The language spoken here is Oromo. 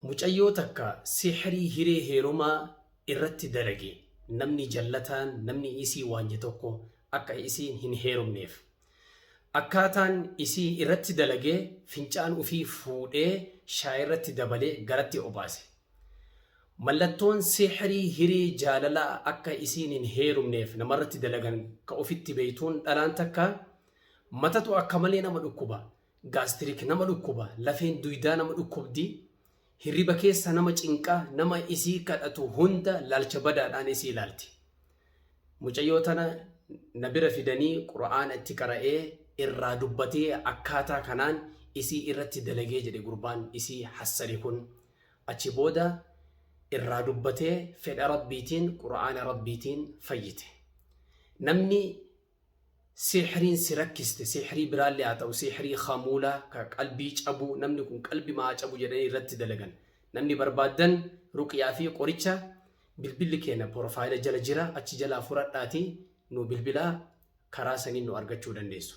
mucayyoo takka sihrii hiree heerumaa irratti dalage namni jallataan namni isii waanje tokko akka isiin hin heerumneef akkaataan isii irratti dalagee fincaan ufii fuudhee shaayii irratti dabalee garatti obaase. Mallattoon sihrii hiree jaalalaa akka isiin hin heerumneef namarratti dalagan ka ofitti beeytuun dhalaan takka matatu akka malee nama dhukkuba, gaastirik nama dhukkuba, lafeen duydaa nama dhukkubdi, hirriba keessa nama cinqaa, nama isii kadhatu hunda laalcha badaadhaan isii ilaalti. Mucayyoo tana na bira fidanii Qur'aana itti qara'ee irraa dubbatee akkaataa kanaan isii irratti dalagee jedhe gurbaan isii hassari kun. Achi booda irraa dubbatee fedha rabbiitiin Qur'aana rabbiitiin fayyite. Namni sihriin si rakkiste sihrii biraallee haa ta'u sihrii khamuulaa ka qalbii cabuu namni kun qalbii maa cabu jedhanii irratti dalagan namni barbaadan ruqyaa fi qoricha bilbilli keenya profaayila jala jira achi jalaa furadhaatii nu bilbilaa karaa saniin nu argachuu dandeessu.